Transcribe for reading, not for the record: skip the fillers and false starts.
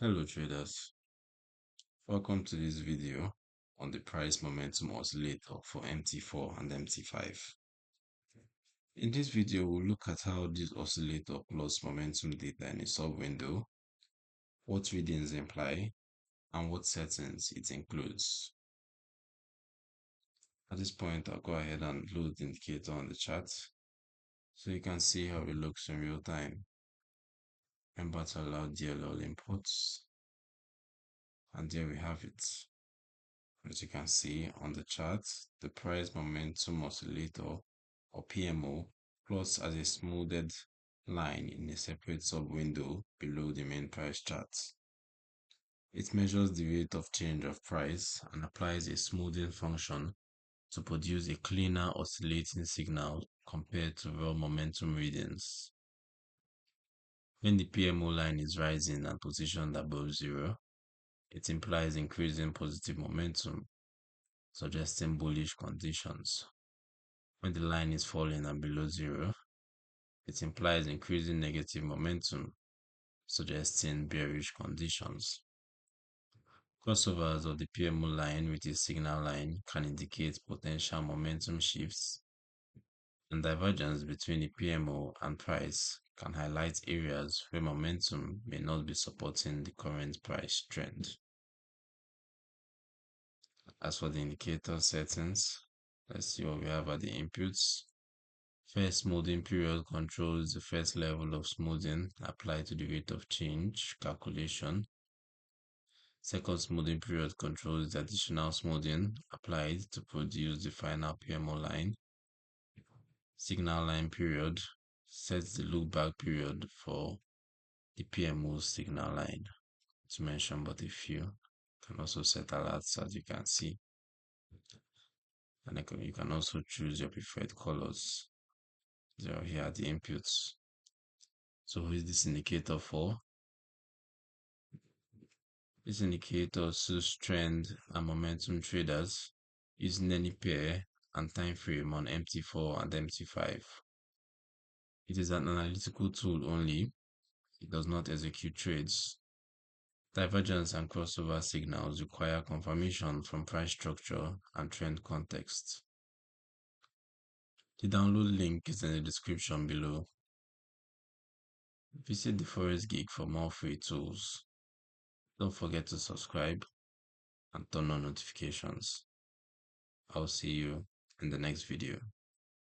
Hello traders, welcome to this video on the price momentum oscillator for MT4 and MT5. In this video, we'll look at how this oscillator plots momentum data in a sub-window, what readings imply, and what settings it includes. At this point, I'll go ahead and load the indicator on the chart so you can see how it looks in real time. Remember to allow DLL inputs, and there we have it. As you can see on the chart, the price momentum oscillator or PMO plots as a smoothed line in a separate sub-window below the main price chart. It measures the rate of change of price and applies a smoothing function to produce a cleaner oscillating signal compared to raw momentum readings. When the PMO line is rising and positioned above zero, it implies increasing positive momentum, suggesting bullish conditions. When the line is falling and below zero, it implies increasing negative momentum, suggesting bearish conditions. Crossovers of the PMO line with a signal line can indicate potential momentum shifts, and divergence between the PMO and price can highlight areas where momentum may not be supporting the current price trend. As for the indicator settings, let's see what we have at the inputs. First smoothing period controls the first level of smoothing applied to the rate of change calculation. Second smoothing period controls the additional smoothing applied to produce the final PMO line. Signal line period sets the lookback period for the PMO signal line, to mention but a few. You can also set alerts, as you can see, and you can also choose your preferred colors. They are here at the inputs. So who is this indicator for? This indicator suits trend and momentum traders using any pair and time frame on MT4 and MT5. It is an analytical tool only. It does not execute trades. Divergence and crossover signals require confirmation from price structure and trend context. The download link is in the description below. Visit the Forex Geek for more free tools. Don't forget to subscribe and turn on notifications. I'll see you in the next video.